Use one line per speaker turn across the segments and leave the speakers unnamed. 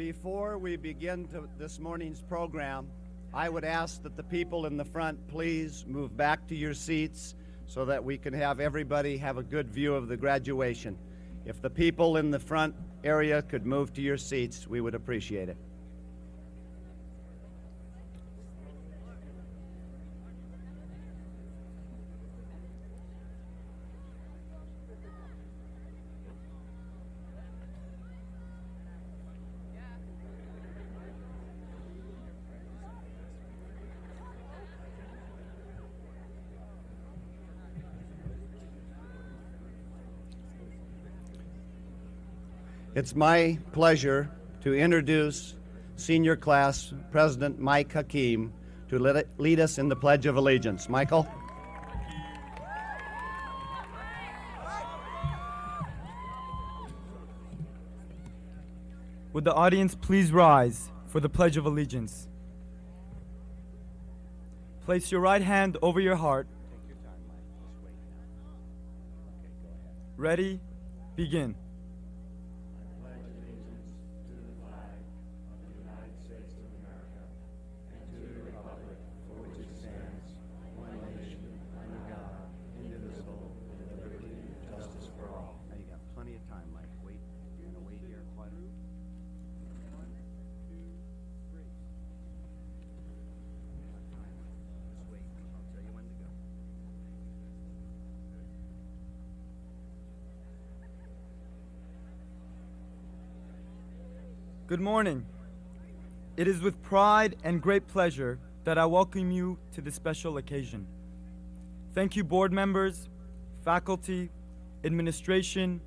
Before we begin this morning's program, I would ask that the people in the front please move back to your seats so that we can have everybody have a good view of the graduation. If the people in the front area could move to your seats, we would appreciate it. It's my pleasure to introduce Senior Class President Mike Hakeem to lead us in the Pledge of Allegiance. Michael?
Would the audience please rise for the Pledge of Allegiance? Place your right hand over your heart.
Take your time, Mike. Just wait now. Okay, go ahead.
Ready? Begin. Good morning. It is with pride and great pleasure that I welcome you to this special occasion. Thank you, board members, faculty, administration,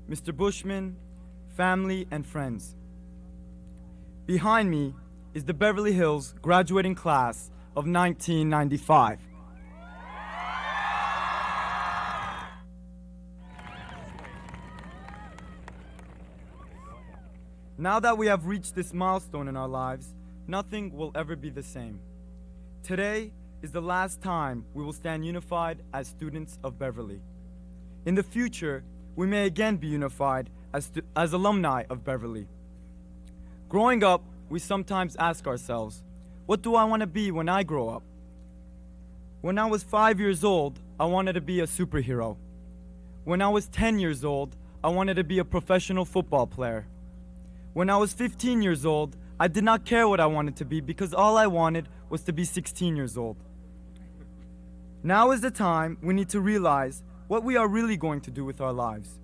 Mr. Bushman, family, and friends. Behind me is the Beverly Hills graduating class of 1995. Now that we have reached this milestone in our lives, nothing will ever be the same. Today is the last time we will stand unified as students of Beverly. In the future, we may again be unified as alumni of Beverly. Growing up, we sometimes ask ourselves, what do I want to be when I grow up? When I was 5 years old, I wanted to be a superhero. When I was 10 years old, I wanted to be a professional football player. When I was 15 years old, I did not care what I wanted to be because all I wanted was to be 16 years old. Now is the time we need to realize what we are really going to do with our lives.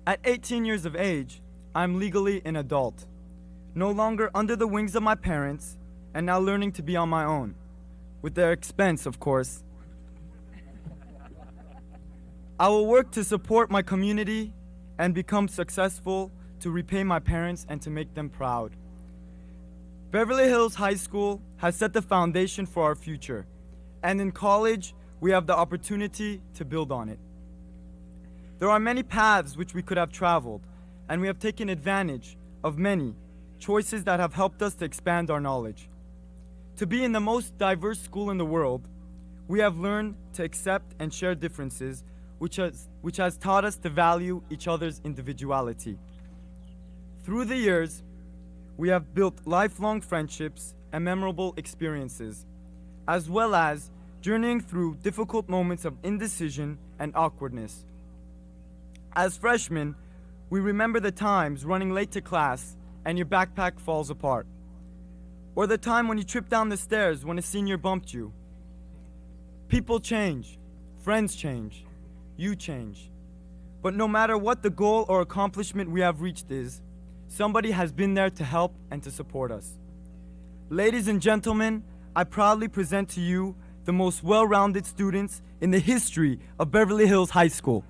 At 18 years of age, I'm legally an adult, no longer under the wings of my parents, and now learning to be on my own, with their expense, of course. I will work to support my community and become successful to repay my parents and to make them proud. Beverly Hills High School has set the foundation for our future, and in college, we have the opportunity to build on it. There are many paths which we could have traveled, and we have taken advantage of many choices that have helped us to expand our knowledge. To be in the most diverse school in the world, we have learned to accept and share differences, which has taught us to value each other's individuality. Through the years, we have built lifelong friendships and memorable experiences, as well as journeying through difficult moments of indecision and awkwardness. As freshmen, we remember the times running late to class and your backpack falls apart, or the time when you tripped down the stairs when a senior bumped you. People change, friends change, you change. But no matter what the goal or accomplishment we have reached is, somebody has been there to help and to support us. Ladies and gentlemen, I proudly present to you the most well-rounded students in the history of Beverly Hills High School.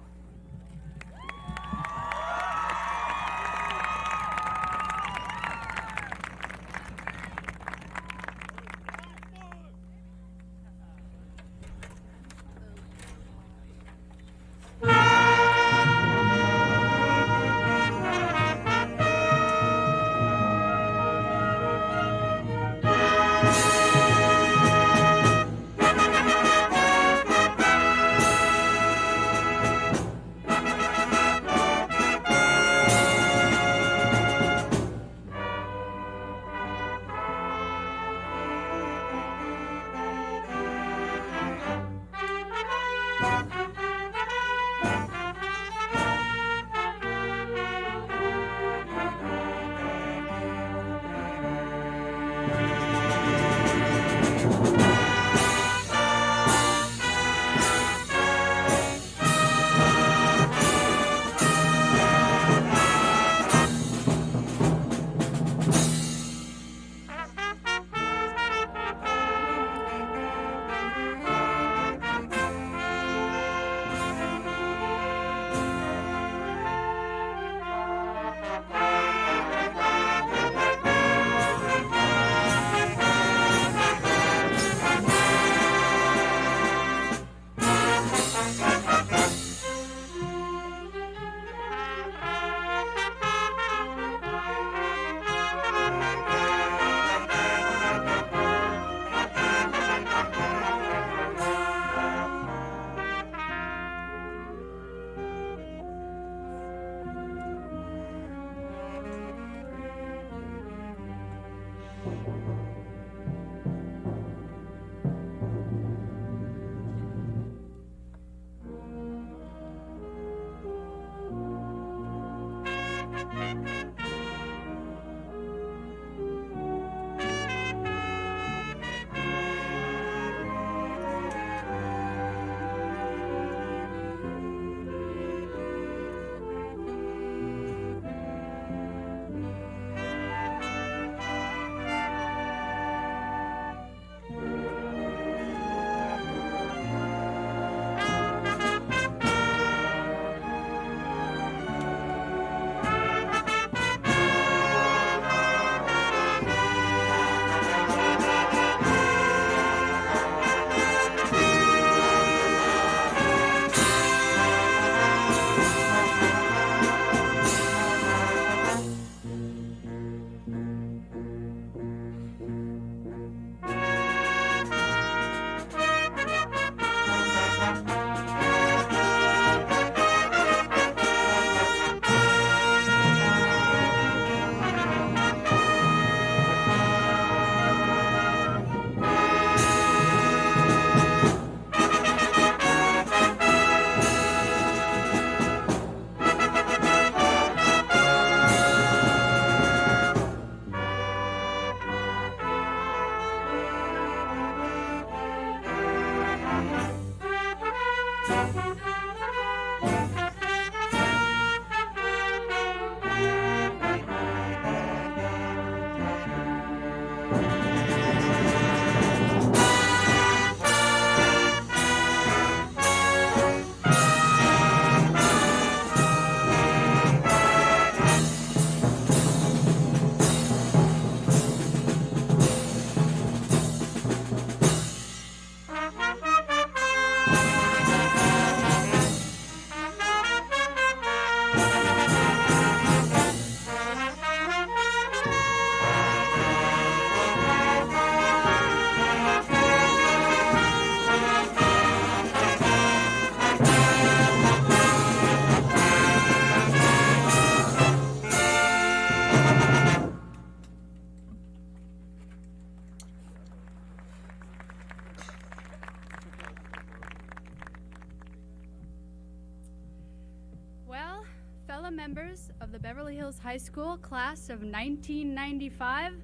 Beverly Hills High School, class of 1995.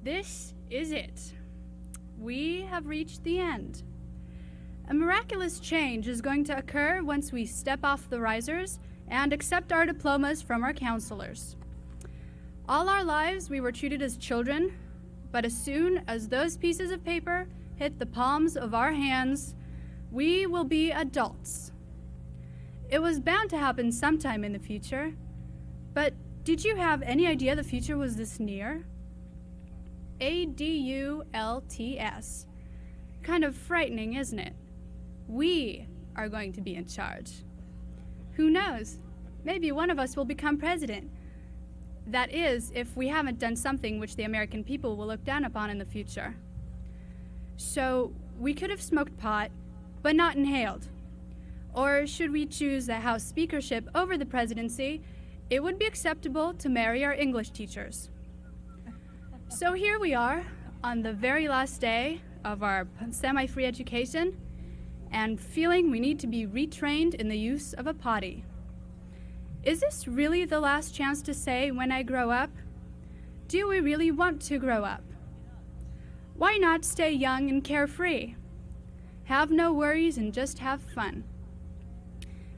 This is it. We have reached the end. A miraculous change is going to occur once we step off the risers and accept our diplomas from our counselors. All our lives we were treated as children, but as soon as those pieces of paper hit the palms of our hands, we will be adults. It was bound to happen sometime in the future, but did you have any idea the future was this near? ADULTS. Kind of frightening, isn't it? We are going to be in charge. Who knows? Maybe one of us will become president. That is, if we haven't done something which the American people will look down upon in the future. So, we could have smoked pot, but not inhaled. Or should we choose the House speakership over the presidency, it would be acceptable to marry our English teachers. So here we are, on the very last day of our semi-free education, and feeling we need to be retrained in the use of a potty. Is this really the last chance to say, when I grow up? Do we really want to grow up? Why not stay young and carefree? Have no worries and just have fun.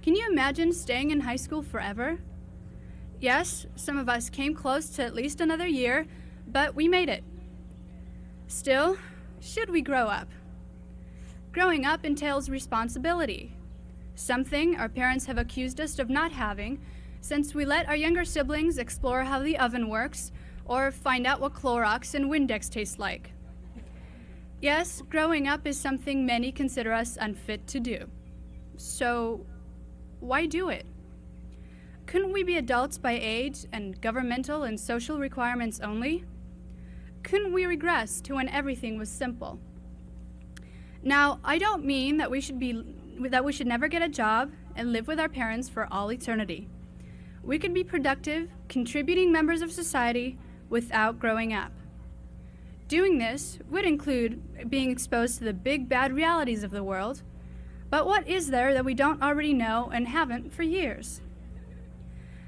Can you imagine staying in high school forever? Yes, some of us came close to at least another year, but we made it. Still, should we grow up? Growing up entails responsibility, something our parents have accused us of not having since we let our younger siblings explore how the oven works or find out what Clorox and Windex taste like. Yes, growing up is something many consider us unfit to do. So, why do it? Couldn't we be adults by age and governmental and social requirements only? Couldn't we regress to when everything was simple? Now, I don't mean that we should never get a job and live with our parents for all eternity. We could be productive, contributing members of society without growing up. Doing this would include being exposed to the big bad realities of the world, but what is there that we don't already know and haven't for years?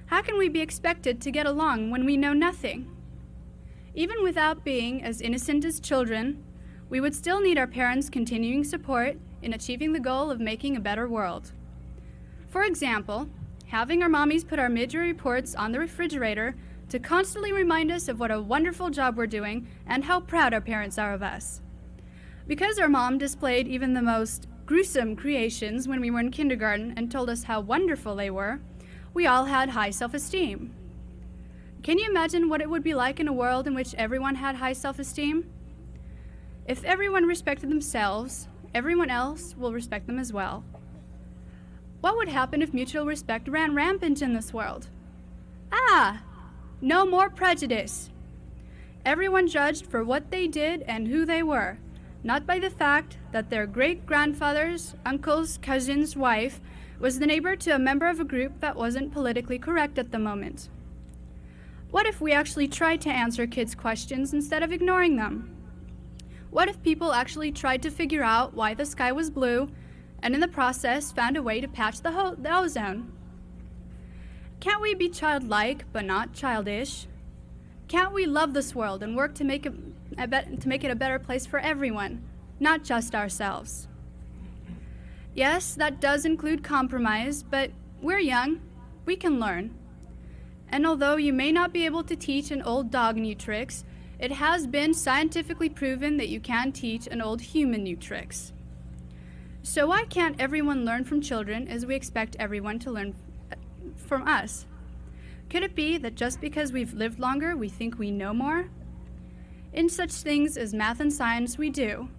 How can we be expected to get along when we know nothing? Even without being as innocent as children, we would still need our parents' continuing support in achieving the goal of making a better world. For example, having our mommies put our midyear reports on the refrigerator to constantly remind us of what a wonderful job we're doing and how proud our parents are of us. Because our mom displayed even the most gruesome creations when we were in kindergarten and told us how wonderful they were, we all had high self-esteem. Can you imagine what it would be like in a world in which everyone had high self-esteem? If everyone respected themselves, everyone else will respect them as well. What would happen if mutual respect ran rampant in this world? No more prejudice. Everyone judged for what they did and who they were, not by the fact that their great-grandfather's, uncle's, cousin's wife was the neighbor to a member of a group that wasn't politically correct at the moment. What if we actually tried to answer kids' questions instead of ignoring them? What if people actually tried to figure out why the sky was blue and in the process found a way to patch the ozone? Can't we be childlike but not childish? Can't we love this world and work to make it a better place for everyone, not just ourselves? Yes, that does include compromise, but we're young. We can learn. And although you may not be able to teach an old dog new tricks, it has been scientifically proven that you can teach an old human new tricks. So why can't everyone learn from children as we expect everyone to learn from us? Could it be that just because we've lived longer, we think we know more? In such things as math and science, we do.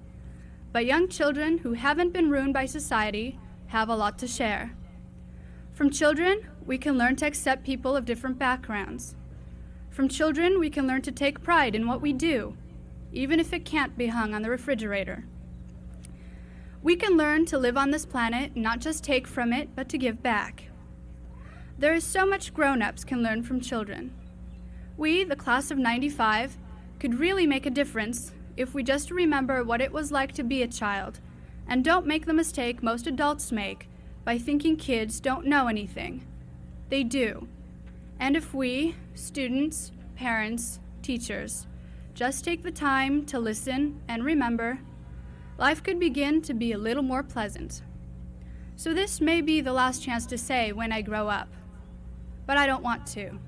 But young children who haven't been ruined by society have a lot to share. From children, we can learn to accept people of different backgrounds. From children, we can learn to take pride in what we do, even if it can't be hung on the refrigerator. We can learn to live on this planet and not just take from it, but to give back. There is so much grown-ups can learn from children. We, the class of 95, could really make a difference if we just remember what it was like to be a child and don't make the mistake most adults make by thinking kids don't know anything. They do. And if we, students, parents, teachers, just take the time to listen and remember, life could begin to be a little more pleasant. So this may be the last chance to say when I grow up, but I don't want to.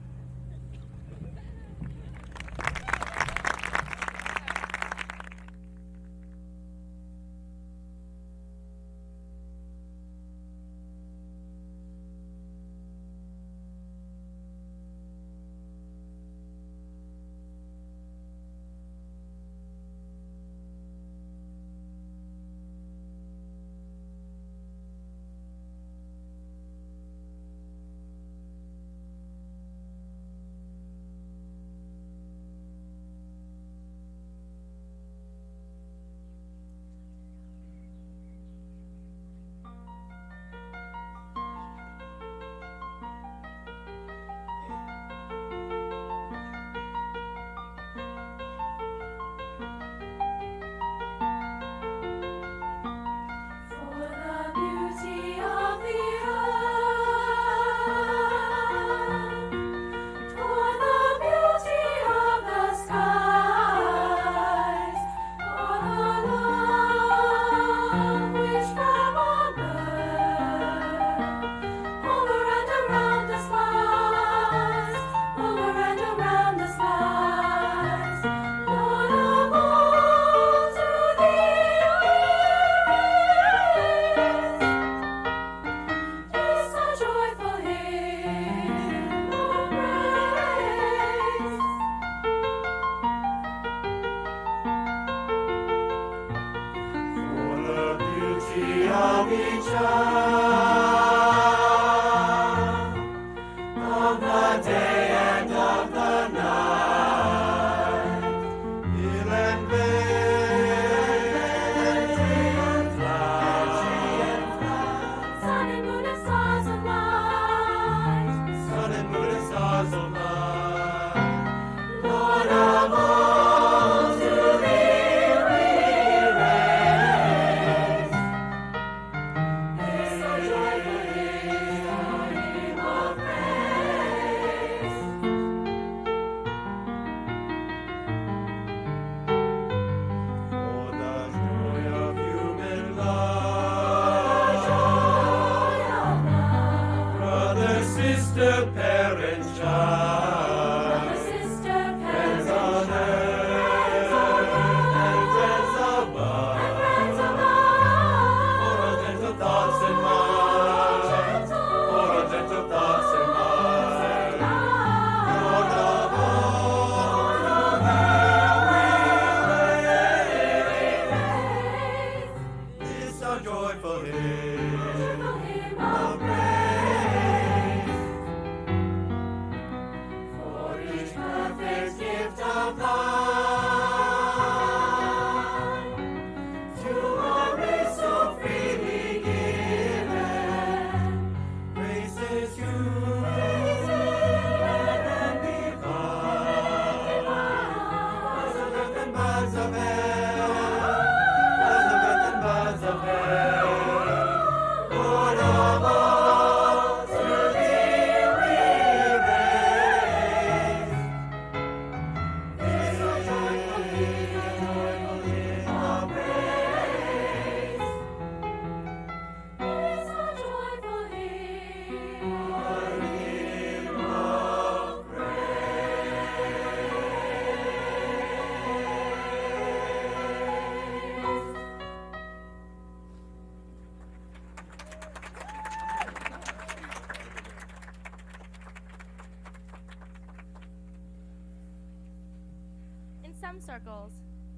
In some circles,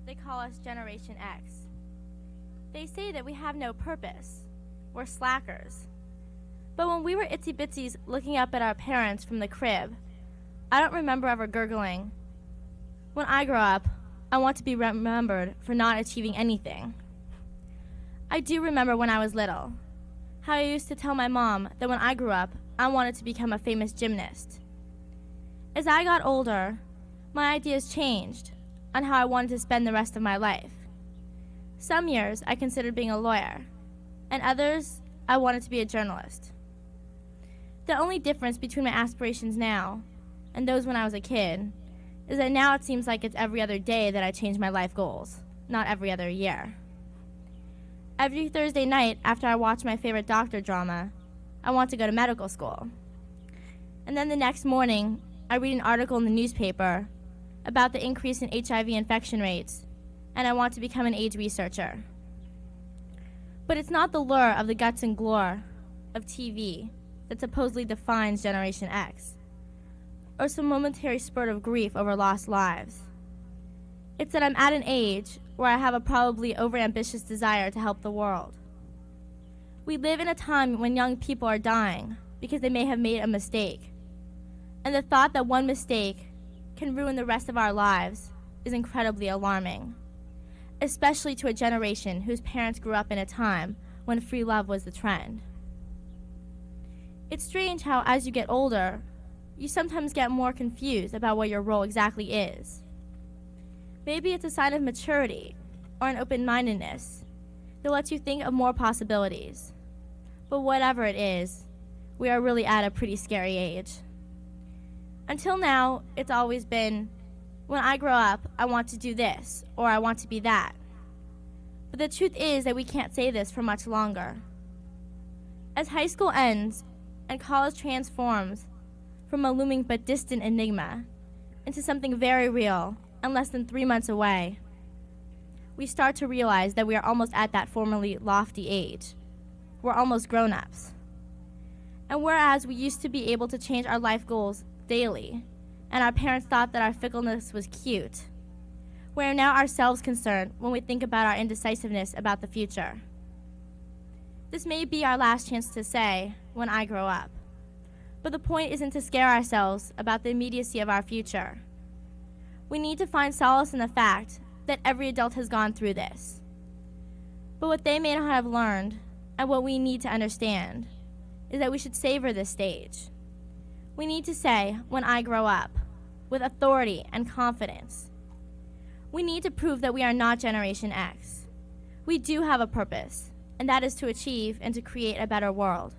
they call us Generation X. They say that we have no purpose. We're slackers. But when we were itsy bitsies looking up at our parents from the crib, I don't remember ever gurgling, "When I grow up, I want to be remembered for not achieving anything." I do remember when I was little, how I used to tell my mom that when I grew up, I wanted to become a famous gymnast. As I got older, my ideas changed on how I wanted to spend the rest of my life. Some years I considered being a lawyer, and others I wanted to be a journalist. The only difference between my aspirations now and those when I was a kid is that now it seems like it's every other day that I change my life goals, not every other year. Every Thursday night after I watch my favorite doctor drama, I want to go to medical school. And then the next morning, I read an article in the newspaper about the increase in HIV infection rates, and I want to become an AIDS researcher. But it's not the lure of the guts and glory of TV that supposedly defines Generation X, or some momentary spurt of grief over lost lives. It's that I'm at an age where I have a probably overambitious desire to help the world. We live in a time when young people are dying because they may have made a mistake, and the thought that one mistake can ruin the rest of our lives is incredibly alarming, especially to a generation whose parents grew up in a time when free love was the trend. It's strange how, as you get older, you sometimes get more confused about what your role exactly is. Maybe it's a sign of maturity or an open-mindedness that lets you think of more possibilities. But whatever it is, we are really at a pretty scary age. Until now, it's always been, when I grow up, I want to do this, or I want to be that. But the truth is that we can't say this for much longer. As high school ends and college transforms from a looming but distant enigma into something very real and less than 3 months away, we start to realize that we are almost at that formerly lofty age. We're almost grown-ups. And whereas we used to be able to change our life goals daily, and our parents thought that our fickleness was cute, we are now ourselves concerned when we think about our indecisiveness about the future. This may be our last chance to say, when I grow up. But the point isn't to scare ourselves about the immediacy of our future. We need to find solace in the fact that every adult has gone through this. But what they may not have learned, and what we need to understand, is that we should savor this stage. We need to say, when I grow up, with authority and confidence. We need to prove that we are not Generation X. We do have a purpose, and that is to achieve and to create a better world.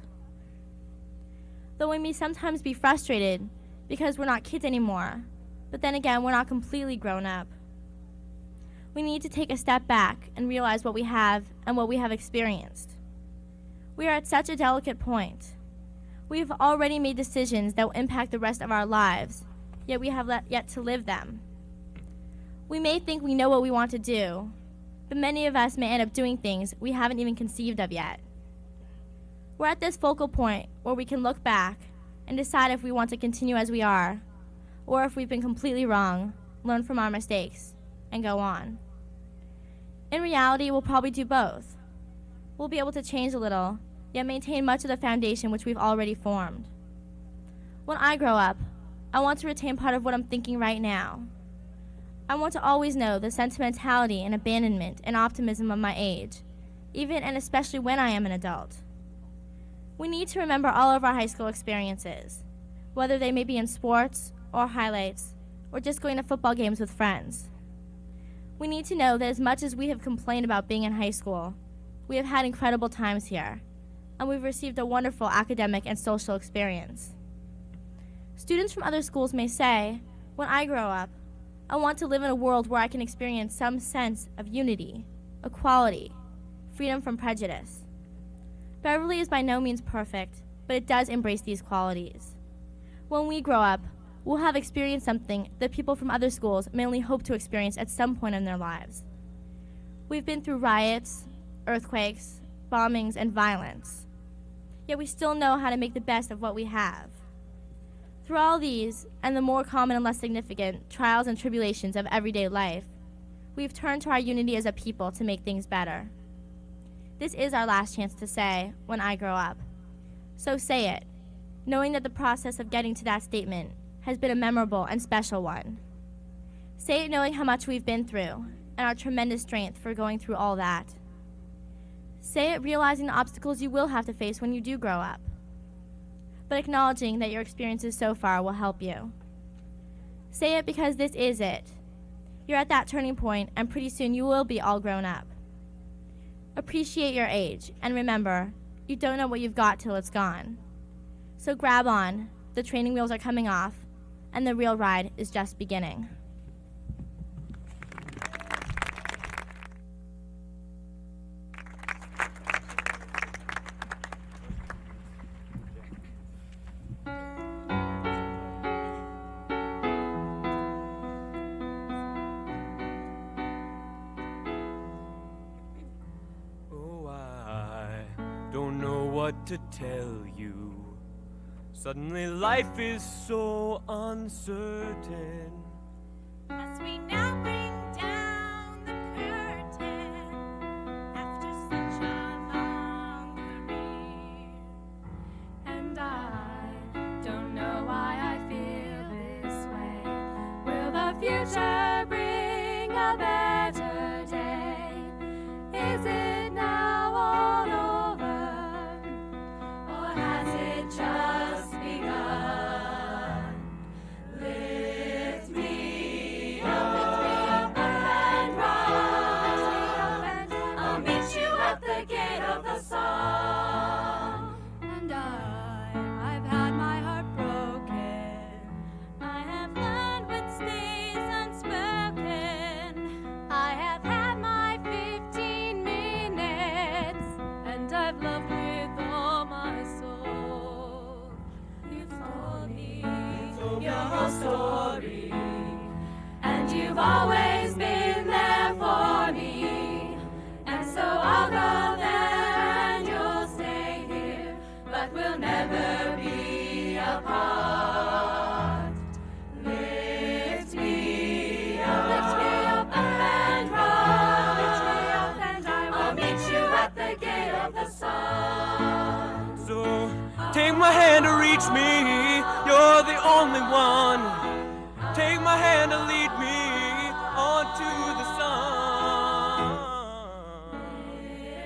Though we may sometimes be frustrated because we're not kids anymore, but then again, we're not completely grown up. We need to take a step back and realize what we have and what we have experienced. We are at such a delicate point. We have already made decisions that will impact the rest of our lives, yet we have yet to live them. We may think we know what we want to do, but many of us may end up doing things we haven't even conceived of yet. We're at this focal point where we can look back and decide if we want to continue as we are, or if we've been completely wrong, learn from our mistakes, and go on. In reality, we'll probably do both. We'll be able to change a little, yet maintain much of the foundation which we've already formed. When I grow up, I want to retain part of what I'm thinking right now. I want to always know the sentimentality and abandonment and optimism of my age, even and especially when I am an adult. We need to remember all of our high school experiences, whether they may be in sports or highlights, or just going to football games with friends. We need to know that as much as we have complained about being in high school, we have had incredible times here, and we've received a wonderful academic and social experience. Students from other schools may say, when I grow up, I want to live in a world where I can experience some sense of unity, equality, freedom from prejudice. Beverly is by no means perfect, but it does embrace these qualities. When we grow up, we'll have experienced something that people from other schools may only hope to experience at some point in their lives. We've been through riots, earthquakes, bombings, and violence, yet we still know how to make the best of what we have. Through all these, and the more common and less significant trials and tribulations of everyday life, we've turned to our unity as a people to make things better. This is our last chance to say, when I grow up. So say it, knowing that the process of getting to that statement has been a memorable and special one. Say it knowing how much we've been through, and our tremendous strength for going through all that. Say it realizing the obstacles you will have to face when you do grow up, but acknowledging that your experiences so far will help you. Say it because this is it. You're at that turning point, and pretty soon you will be all grown up. Appreciate your age, and remember, you don't know what you've got till it's gone. So grab on, the training wheels are coming off, and the real ride is just beginning.
Oh, I don't know what to tell you. Suddenly life is so uncertain.
As we now bring down the curtain after such a long career.
And I don't know why I feel this way. Will the future bring a better day? Is it now all over? Or has it just begun? Lift me up and run. I'll meet you at the gate of the sun. And I've had my heart broken.
I have learned what stays unspoken.
I have had my 15 minutes, and I've loved with all my soul. You've told me your whole story, and you've always been there for me. And so I'll go there and you'll stay here, but we'll never be apart. Lift me up and run. I'll meet you at the gate of the sun.
So take my hand to reach me. You're the only one. Take my hand to lead me onto the sun.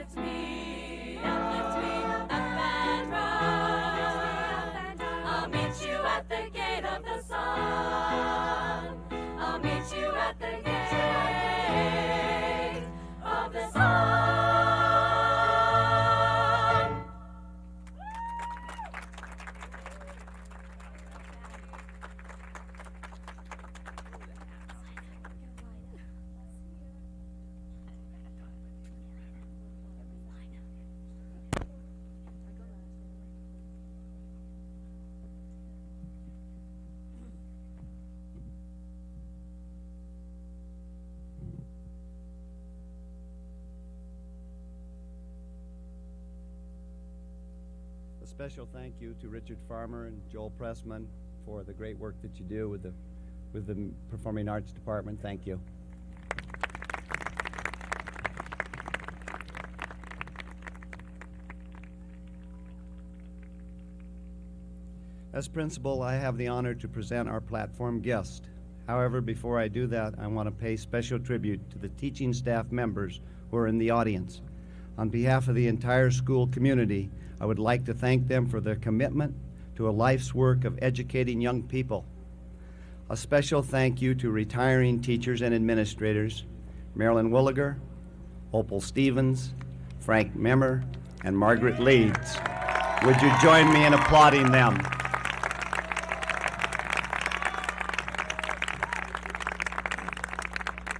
Lift me up and run. I'll meet you at the gate of the sun. I'll meet you at the gate of the sun.
A special thank you to Richard Farmer and Joel Pressman for the great work that you do with the Performing Arts Department. Thank you. As principal, I have the honor to present our platform guest. However, before I do that, I want to pay special tribute to the teaching staff members who are in the audience. On behalf of the entire school community, I would like to thank them for their commitment to a life's work of educating young people. A special thank you to retiring teachers and administrators, Marilyn Williger, Opal Stevens, Frank Memmer, and Margaret Leeds. Would you join me in applauding them?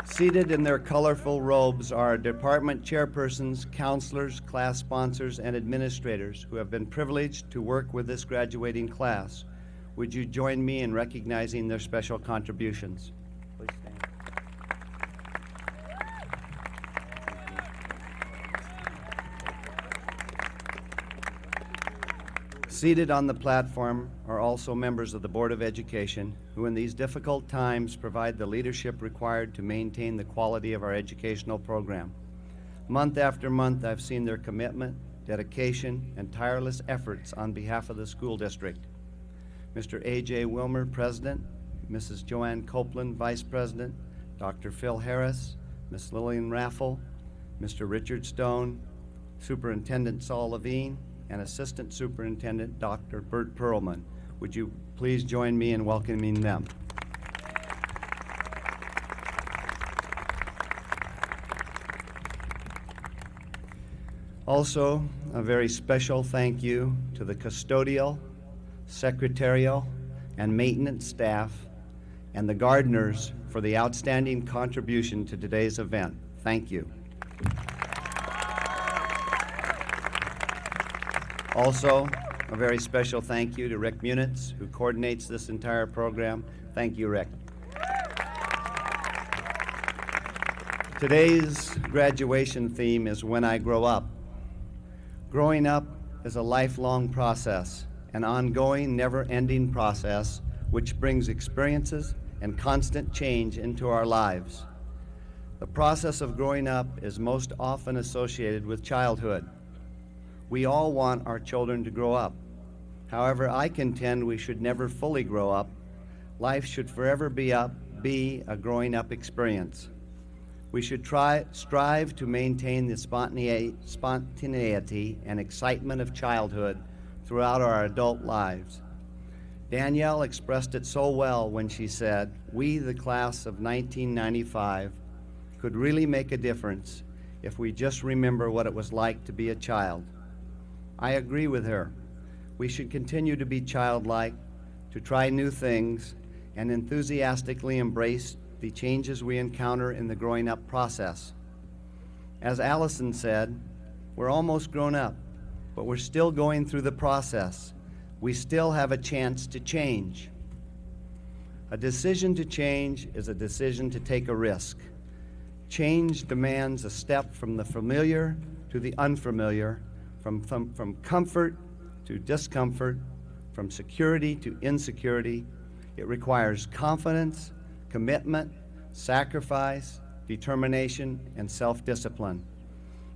Seated in their colorful robes are department chairpersons, counselors, class sponsors, and administrators who have been privileged to work with this graduating class. Would you join me in recognizing their special contributions? Please stand. Seated on the platform are also members of the Board of Education who in these difficult times provide the leadership required to maintain the quality of our educational program. Month after month, I've seen their commitment, dedication, and tireless efforts on behalf of the school district. Mr. A.J. Wilmer, President, Mrs. Joanne Copeland, Vice President, Dr. Phil Harris, Ms. Lillian Raffel, Mr. Richard Stone, Superintendent Saul Levine, and Assistant Superintendent Dr. Bert Perlman. Would you please join me in welcoming them? Also, a very special thank you to the custodial, secretarial, and maintenance staff, and the gardeners for the outstanding contribution to today's event. Thank you. Also, a very special thank you to Rick Munitz, who coordinates this entire program. Thank you, Rick. Today's graduation theme is When I Grow Up. Growing up is a lifelong process, an ongoing, never-ending process which brings experiences and constant change into our lives. The process of growing up is most often associated with childhood. We all want our children to grow up. However, I contend we should never fully grow up. Life should forever be a growing up experience. We should strive to maintain the spontaneity and excitement of childhood throughout our adult lives. Danielle expressed it so well when she said, "We, the class of 1995, could really make a difference if we just remember what it was like to be a child." I agree with her. We should continue to be childlike, to try new things, and enthusiastically embrace the changes we encounter in the growing up process. As Allison said, we're almost grown up, but we're still going through the process. We still have a chance to change. A decision to change is a decision to take a risk. Change demands a step from the familiar to the unfamiliar, from comfort to discomfort, from security to insecurity. It requires confidence, commitment, sacrifice, determination, and self-discipline.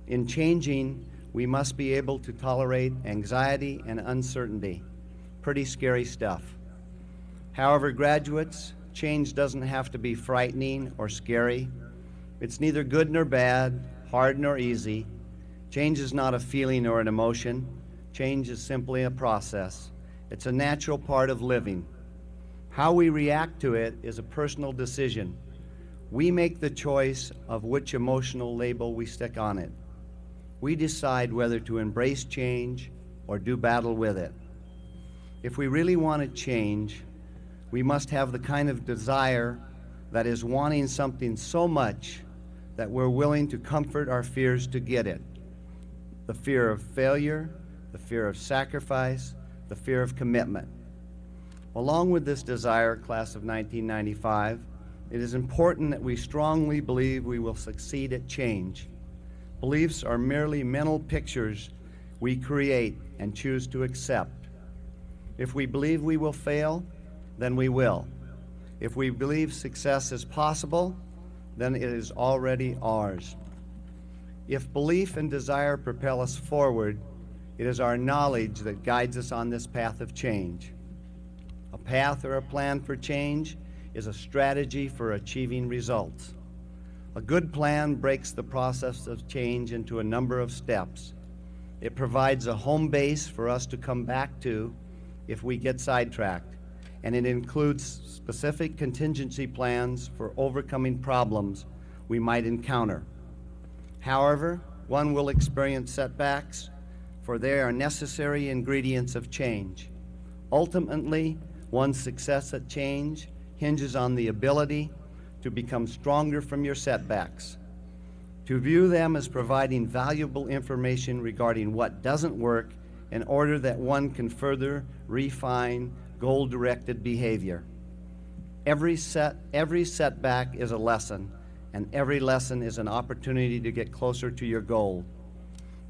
In changing, we must be able to tolerate anxiety and uncertainty. Pretty scary stuff. However, graduates, change doesn't have to be frightening or scary. It's neither good nor bad, hard nor easy. Change is not a feeling or an emotion. Change is simply a process. It's a natural part of living. How we react to it is a personal decision. We make the choice of which emotional label we stick on it. We decide whether to embrace change or do battle with it. If we really want to change, we must have the kind of desire that is wanting something so much that we're willing to comfort our fears to get it. The fear of failure, the fear of sacrifice, the fear of commitment. Along with this desire, class of 1995, it is important that we strongly believe we will succeed at change. Beliefs are merely mental pictures we create and choose to accept. If we believe we will fail, then we will. If we believe success is possible, then it is already ours. If belief and desire propel us forward, it is our knowledge that guides us on this path of change. A path or a plan for change is a strategy for achieving results. A good plan breaks the process of change into a number of steps. It provides a home base for us to come back to if we get sidetracked, and it includes specific contingency plans for overcoming problems we might encounter. However, one will experience setbacks, for they are necessary ingredients of change. Ultimately, one's success at change hinges on the ability to become stronger from your setbacks, to view them as providing valuable information regarding what doesn't work in order that one can further refine goal-directed behavior. Every setback is a lesson, and every lesson is an opportunity to get closer to your goal.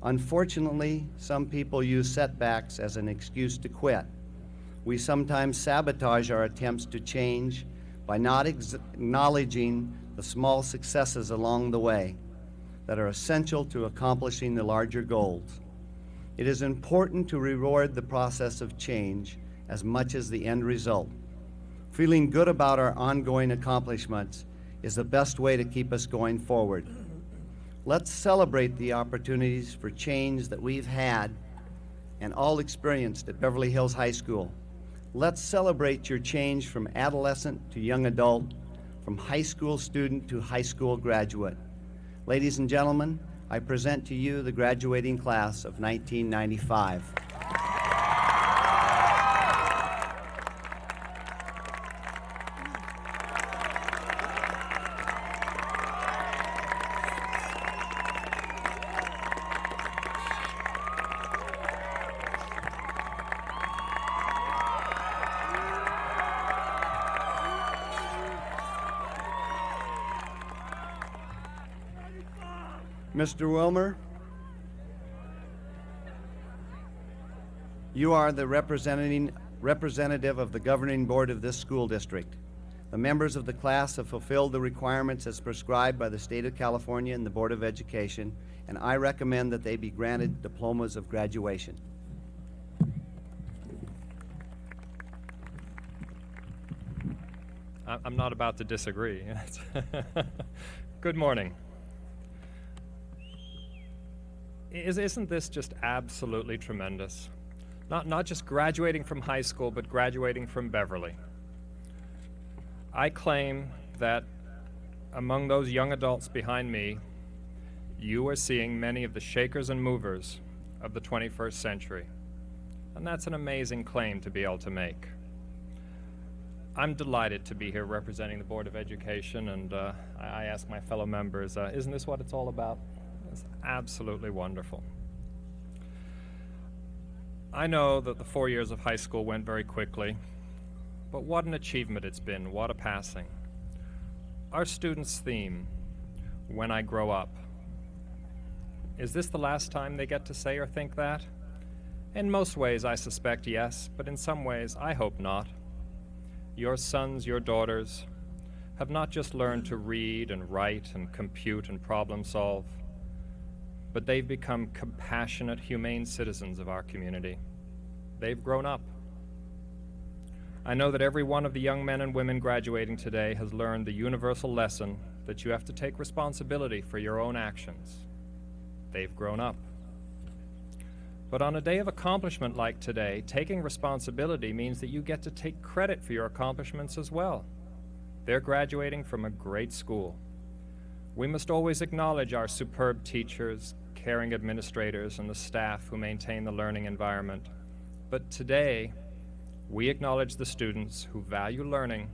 Unfortunately, some people use setbacks as an excuse to quit. We sometimes sabotage our attempts to change by not acknowledging the small successes along the way that are essential to accomplishing the larger goals. It is important to reward the process of change as much as the end result. Feeling good about our ongoing accomplishments is the best way to keep us going forward. Let's celebrate the opportunities for change that we've had and all experienced at Beverly Hills High School. Let's celebrate your change from adolescent to young adult, from high school student to high school graduate. Ladies and gentlemen, I present to you the graduating class of 1995. Mr. Wilmer, you are the representative of the governing board of this school district. The members of the class have fulfilled the requirements as prescribed by the state of California and the Board of Education, and I recommend that they be granted diplomas of graduation.
I'm not about to disagree. Good morning. Isn't this just absolutely tremendous? Not just graduating from high school, but graduating from Beverly. I claim that among those young adults behind me, you are seeing many of the shakers and movers of the 21st century. And that's an amazing claim to be able to make. I'm delighted to be here representing the Board of Education, and I ask my fellow members, isn't this what it's all about? It's absolutely wonderful. I know that the 4 years of high school went very quickly, but what an achievement it's been, what a passing. Our students' theme, "When I Grow Up." Is this the last time they get to say or think that? In most ways, I suspect yes, but in some ways, I hope not. Your sons, your daughters, have not just learned to read and write and compute and problem solve, but they've become compassionate, humane citizens of our community. They've grown up. I know that every one of the young men and women graduating today has learned the universal lesson that you have to take responsibility for your own actions. They've grown up. But on a day of accomplishment like today, taking responsibility means that you get to take credit for your accomplishments as well. They're graduating from a great school. We must always acknowledge our superb teachers, caring administrators, and the staff who maintain the learning environment. But today, we acknowledge the students who value learning,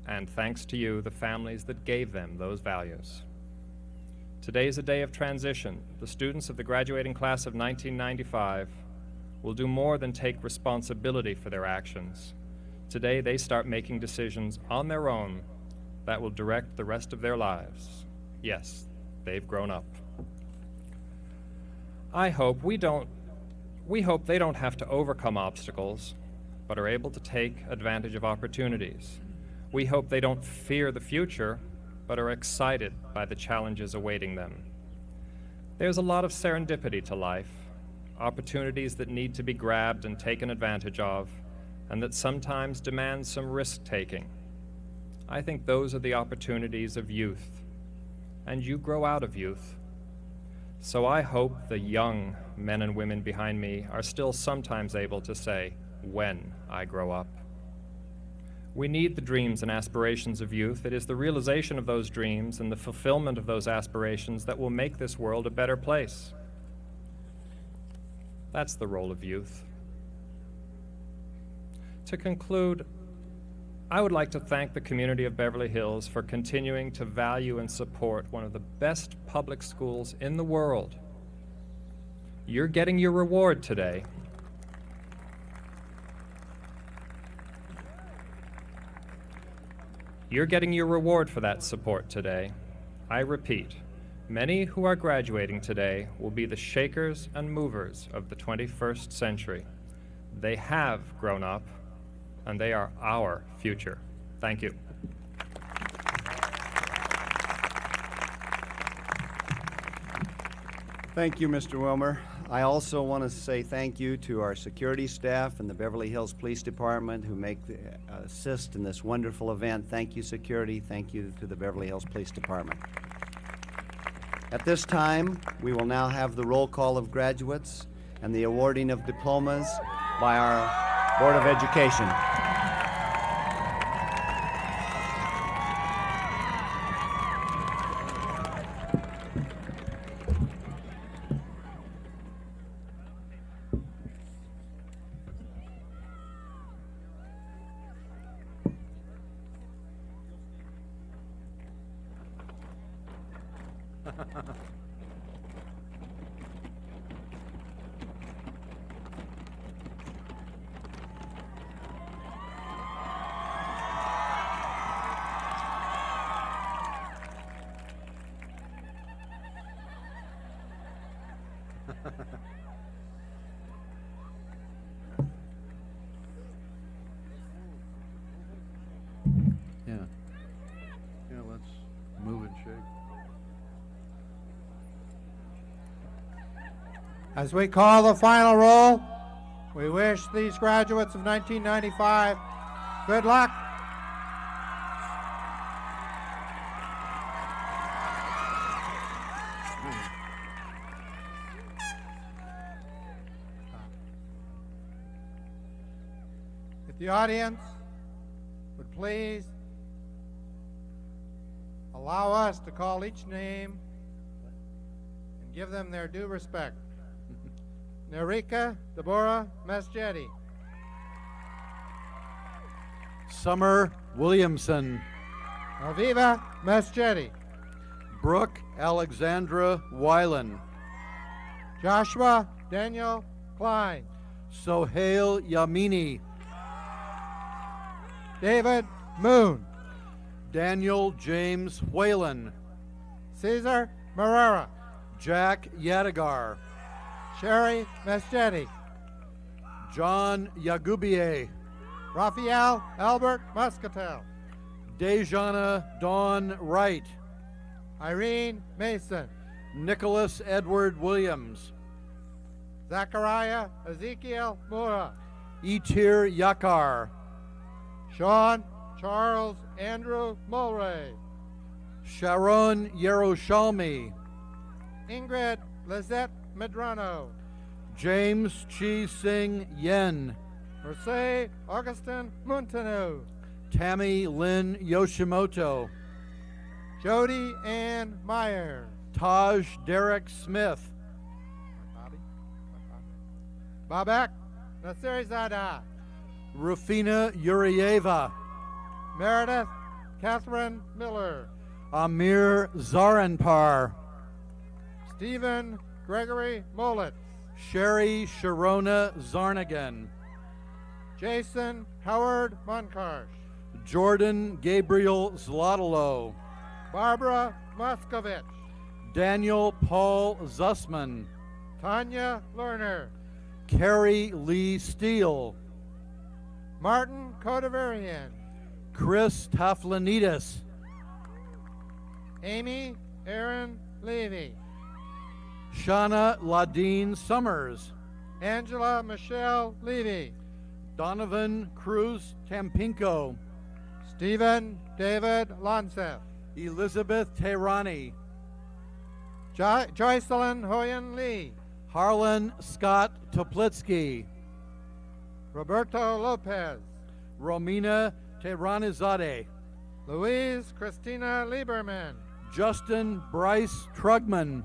and thanks to you, the families that gave them those values. Today is a day of transition. The students of the graduating class of 1995 will do more than take responsibility for their actions. Today, they start making decisions on their own that will direct the rest of their lives. Yes, they've grown up. We hope they don't have to overcome obstacles, but are able to take advantage of opportunities. We hope they don't fear the future, but are excited by the challenges awaiting them. There's a lot of serendipity to life, opportunities that need to be grabbed and taken advantage of, and that sometimes demand some risk-taking. I think those are the opportunities of youth, and you grow out of youth. So I hope the young men and women behind me are still sometimes able to say, "When I grow up." We need the dreams and aspirations of youth. It is the realization of those dreams and the fulfillment of those aspirations that will make this world a better place. That's the role of youth. To conclude, I would like to thank the community of Beverly Hills for continuing to value and support one of the best public schools in the world. You're getting your reward today. You're getting your reward for that support today. I repeat, many who are graduating today will be the shakers and movers of the 21st century. They have grown up, and they are our future. Thank you.
Thank you, Mr. Wilmer. I also want to say thank you to our security staff and the Beverly Hills Police Department who assist in this wonderful event. Thank you, security. Thank you to the Beverly Hills Police Department. At this time, we will now have the roll call of graduates and the awarding of diplomas by our Board of Education.
As we call the final roll, we wish these graduates of 1995 good luck. If the audience would please allow us to call each name and give them their due respect. Nerika Deborah Mesjetti.
Summer Williamson.
Aviva Mesjetti.
Brooke Alexandra Weiland.
Joshua Daniel Klein.
Sohail Yamini.
David Moon.
Daniel James Whalen.
Cesar Marrera.
Jack Yadigar.
Sherry Mesjetti.
John Yagubier.
Raphael Albert Muscatel.
Dejana Dawn Wright.
Irene Mason.
Nicholas Edward Williams.
Zachariah Ezekiel Mura.
Itir Yakar.
Sean Charles Andrew Mulray.
Sharon Yerushalmi.
Ingrid Lizette Medrano.
James Chi Sing Yen.
Mercedes Augustin Montano.
Tammy Lynn Yoshimoto.
Jody Ann Meyer.
Taj Derek Smith.
Babak Nasirizada.
Rufina Yurieva.
Meredith Catherine Miller.
Amir Zaranpar.
Stephen Gregory Molitz.
Sherry Sharona Zarnigan.
Jason Howard Monkarsh.
Jordan Gabriel Zlotalo.
Barbara Moskovich.
Daniel Paul Zussman.
Tanya Lerner.
Carrie Lee Steele.
Martin Kodavarian.
Chris Taflanidis.
Amy Aaron Levy.
Shauna Ladine Summers.
Angela Michelle Levy.
Donovan Cruz Tampinko.
Stephen David Lonseth.
Elizabeth Tehrani.
Joycelyn Hoyen Lee.
Harlan Scott Toplitsky.
Roberto Lopez.
Romina Tehranizadeh.
Louise Christina Lieberman.
Justin Bryce Trugman.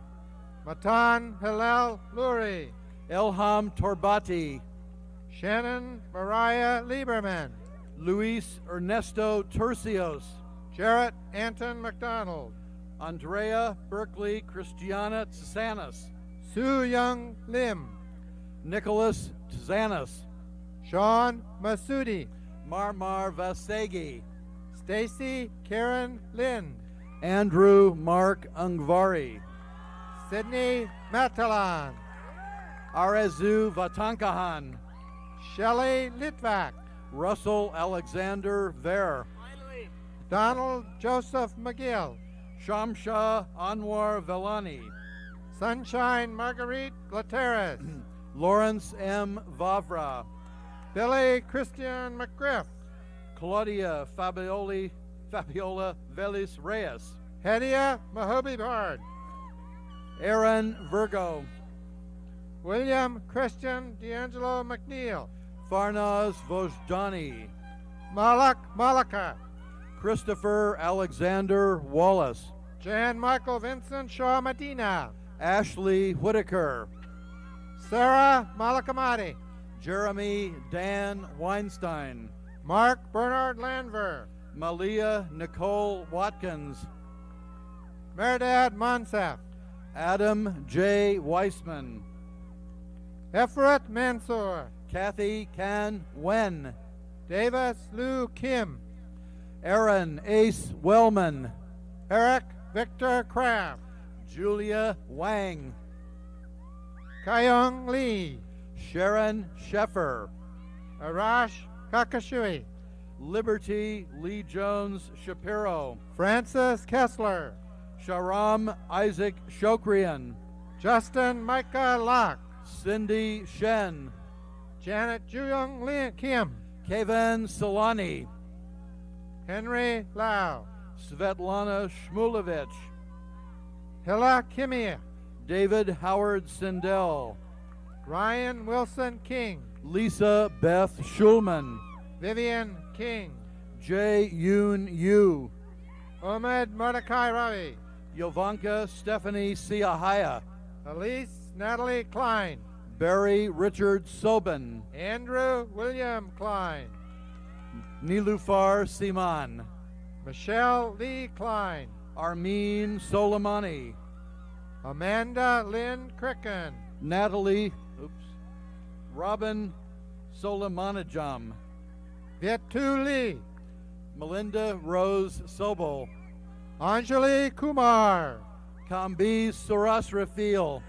Matan Hillel Lurie.
Elham Torbati.
Shannon Mariah Lieberman.
Luis Ernesto Tercios.
Jarrett Anton McDonald.
Andrea Berkeley Christiana Tsanis.
Sue Young Lim.
Nicholas Tzanis.
Sean Masudi.
Marmar Vasegi.
Stacy Karen Lynn.
Andrew Mark Ungvari.
Sydney Matalan.
Arezu Vatankahan.
Shelley Litvak.
Russell Alexander Ver.
Donald Joseph McGill.
Shamsha Anwar Velani.
Sunshine Marguerite Glateres.
Lawrence M. Vavra.
Billy Christian McGriff.
Claudia Fabiola Velis Reyes.
Hedia Mahobi Bard.
Aaron Virgo.
William Christian D'Angelo McNeil.
Farnaz Vojdani.
Malak Malaka.
Christopher Alexander Wallace.
Jan Michael Vincent Shaw Medina.
Ashley Whitaker.
Sarah Malakamati.
Jeremy Dan Weinstein.
Mark Bernard Landver.
Malia Nicole Watkins.
Merdad Monsef.
Adam J. Weissman.
Efrat Mansour.
Kathy Can Wen.
Davis Lou Kim.
Aaron Ace Wellman.
Eric Victor Kraft.
Julia Wang.
Kayong Lee.
Sharon Sheffer.
Arash Kakashui.
Liberty Lee Jones Shapiro.
Francis Kessler.
Sharam Isaac Shokrian.
Justin Micah Locke.
Cindy Shen,
Janet Juyong Kim,
Kevin Solani,
Henry Lau,
Svetlana Shmulevich,
Hilla Kimia,
David Howard Sindel,
Ryan Wilson King,
Lisa Beth Schulman,
Vivian King,
Jae Yoon Yu,
Ahmed Mordecai Ravi,
Yovanka Stephanie Siahaya,
Elise Natalie Klein,
Barry Richard Sobin,
Andrew William Klein,
Nilufar Siman,
Michelle Lee Klein,
Armin Soleimani,
Amanda Lynn Cricken,
Natalie, Robin Soleimanajam,
Vietu Lee,
Melinda Rose Sobel,
Anjali Kumar,
Kambi Surasrafil,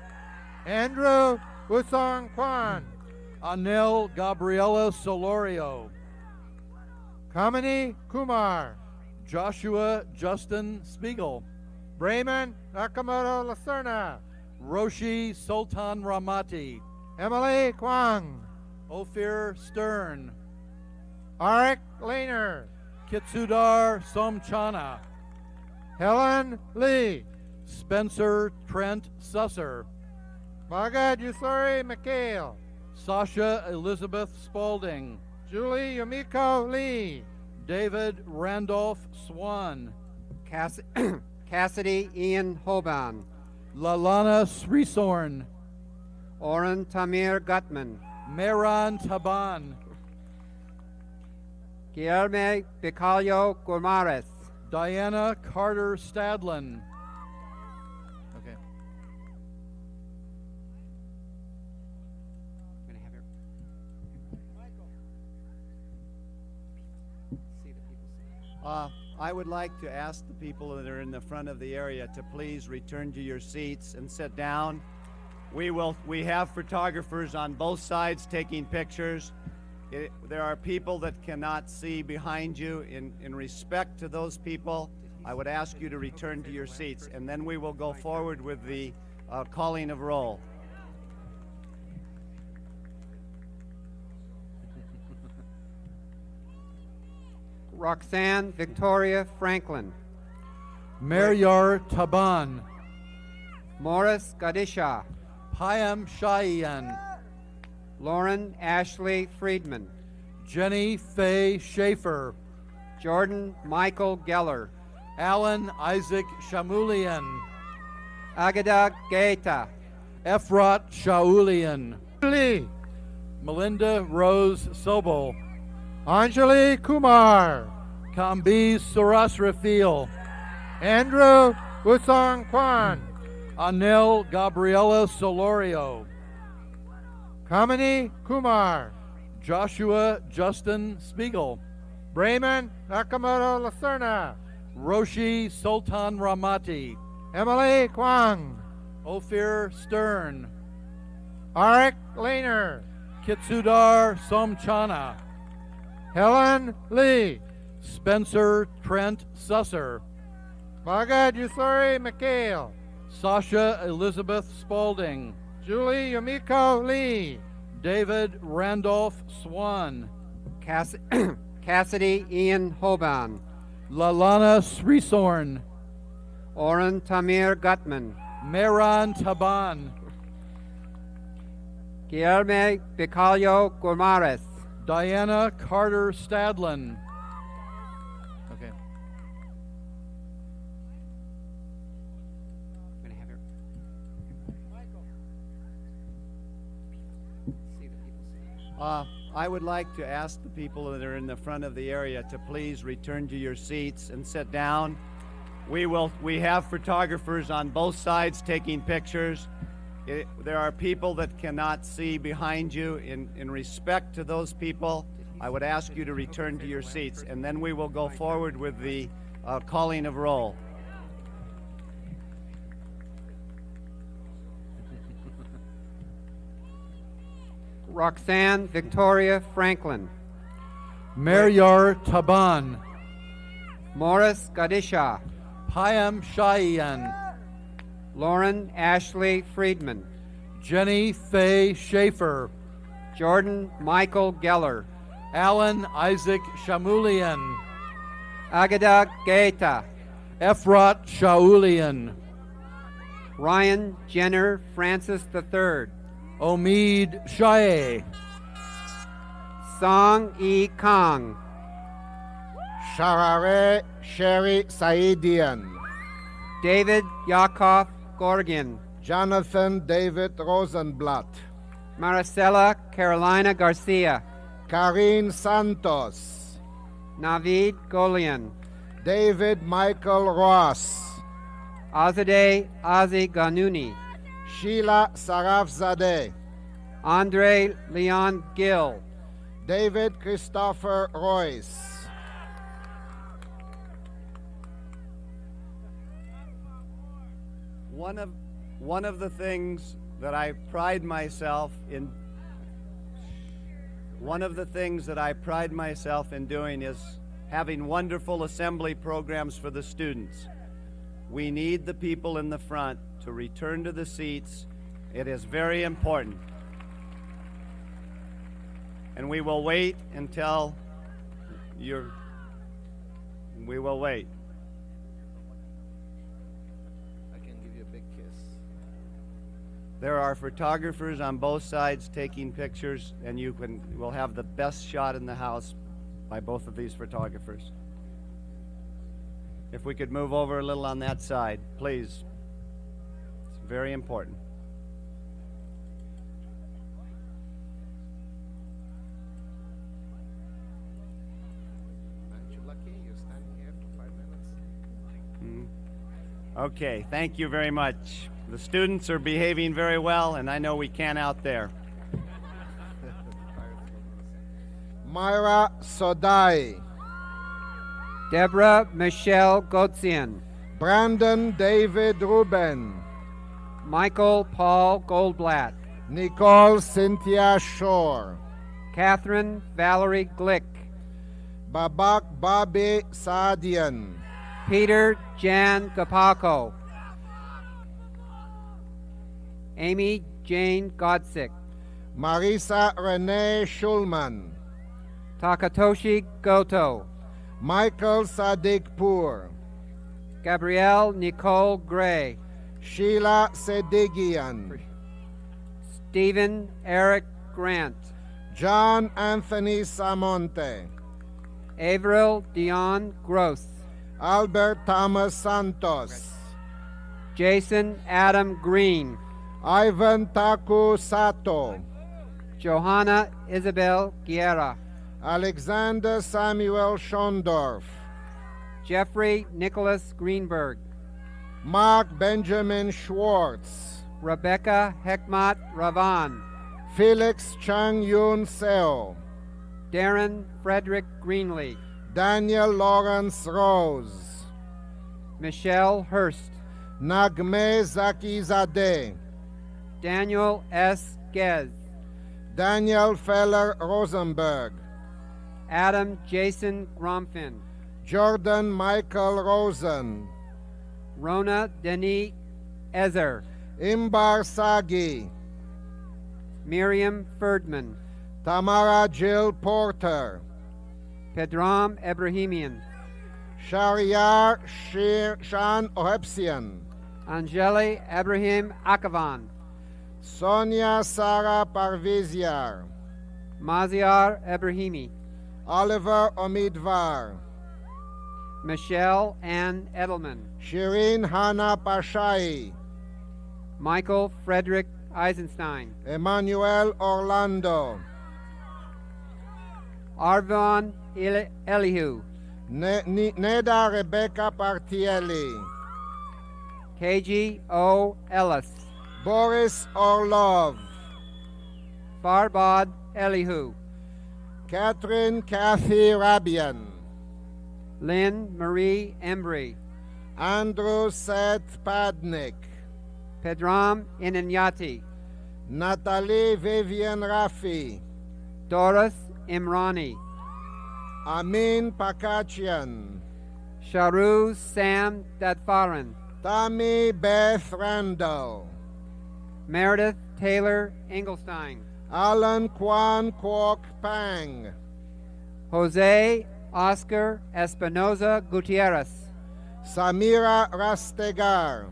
Andrew Wusong Kwan,
Anel Gabriela Solorio,
Kamini Kumar,
Joshua Justin Spiegel,
Brayman Nakamoto Lacerna,
Roshi Sultan Ramati,
Emily Kwang,
Ophir Stern,
Arik Lehner,
Kitsudar Somchana,
Helen Lee,
Spencer Trent Susser,
Magad Yusuri McHale,
Sasha Elizabeth Spalding,
Julie Yumiko Lee,
David Randolph Swan,
Cassidy Ian Hoban,
Lalana Srisorn,
Oren Tamir Gutman,
Mehran Taban,
Guillermo Bicalio Gomares,
Diana Carter Stadlin. Okay.
I would like to ask the people that are in the front of the area to please return to your seats and sit down. We have photographers on both sides taking pictures. There are people that cannot see behind you. In respect to those people, I would ask you to return to your seats, and then we will go forward with the calling of roll.
Roxanne Victoria Franklin,
Meryar Taban,
Morris Gadisha,
Payam Shayan,
Lauren Ashley Friedman,
Jenny Faye Schaefer,
Jordan Michael Geller,
Alan Isaac Shamulian,
Agada Gaeta,
Efrat Shaulian,
Lee,
Melinda Rose Sobel,
Anjali Kumar,
Kambi Surasrafil,
Andrew Wusong Kwan,
Anel Gabriela Solorio,
Kamini Kumar,
Joshua Justin Spiegel,
Brayman Nakamoto Lacerna,
Roshi Sultan Ramati,
Emily Kwang,
Ophir Stern,
Arik Lehner,
Kitsudar Somchana,
Helen Lee,
Spencer Trent Susser,
Magad Yusuri McHale,
Sasha Elizabeth Spalding,
Julie Yumiko Lee,
David Randolph Swan,
Cassidy Ian Hoban,
Lalana Srisorn,
Oren Tamir Gutman,
Mehran Taban,
Guillermo Bicalio Gomares,
Diana Carter Stadlin. Okay.
I would like to ask the people that are in the front of the area to please return to your seats and sit down. We have photographers on both sides taking pictures. There are people that cannot see behind you. In respect to those people, I would ask you to return to your seats, and then we will go forward with the calling of roll.
Roxanne Victoria Franklin,
Meryar Taban,
Morris Gadisha,
Payam Shayan,
Lauren Ashley Friedman,
Jenny Faye Schaefer,
Jordan Michael Geller,
Alan Isaac Shamulian,
Agada Gaeta,
Efrat Shaulian,
Ryan Jenner Francis III,
Omid Shae,
Song E. Kong,
Sharare Sherry Saidian,
David Yakov Gorgin,
Jonathan David Rosenblatt,
Maricela Carolina Garcia,
Karine Santos,
Navid Golian,
David Michael Ross,
Azadeh Azi Ganuni,
Sheila Sarafzadeh,
Andre Leon Gill,
David Christopher Royce,
One of the things that I pride myself in doing is having wonderful assembly programs for the students. We need the people in the front to return to the seats. It is very important. And we will wait until we will wait. I can give you a big kiss. There are photographers on both sides taking pictures, and we'll have the best shot in the house by both of these photographers. If we could move over a little on that side, please. It's very important. Aren't you lucky you're standing here for 5 minutes? Okay, thank you very much. The students are behaving very well, and I know we can out there.
Myra Sodai,
Deborah Michelle Gotzian,
Brandon David Ruben,
Michael Paul Goldblatt,
Nicole Cynthia Shore,
Catherine Valerie Glick,
Babak Bobby Saadian,
Peter Jan Gapako, Amy Jane Godsick,
Marisa Renee Schulman,
Takatoshi Goto,
Michael Sadikpour,
Gabrielle Nicole Gray,
Sheila Sedigian,
Stephen Eric Grant,
John Anthony Samonte,
Avril Dion Gross,
Albert Thomas Santos,
Jason Adam Green,
Ivan Taku Sato,
Johanna Isabel Guerra,
Alexander Samuel Schondorf,
Jeffrey Nicholas Greenberg,
Mark Benjamin Schwartz,
Rebecca Hekmat Ravan,
Felix Chang Yun Seo,
Darren Frederick Greenlee,
Daniel Lawrence Rose,
Michelle Hurst,
Nagme Zakizadeh,
Daniel S. Gez,
Daniel Feller Rosenberg,
Adam Jason Gromfin,
Jordan Michael Rosen,
Rona Denis Ezer,
Imbar Sagi,
Miriam Ferdman,
Tamara Jill Porter,
Pedram Ebrahimian,
Shariar Shan Ohepsian,
Angeli Abraham Akavan,
Sonia Sarah Parviziar,
Maziar Ebrahimi,
Oliver Omidvar,
Michelle Ann Edelman,
Shirin Hana Pashai,
Michael Frederick Eisenstein,
Emmanuel Orlando,
Arvon Elihu,
Neda Rebecca Partielli,
KG O. Ellis,
Boris Orlov,
Farbad Elihu,
Catherine Kathy Rabian,
Lynn Marie Embry,
Andrew Seth Padnick,
Pedram Inanyati,
Natalie Vivian Rafi,
Doris Imrani,
Amin Pakachian,
Sharu Sam Dadfaran,
Tammy Beth Randall,
Meredith Taylor Engelstein,
Alan Kwan Kwok Pang,
Jose Oscar Espinoza Gutierrez,
Samira Rastegar,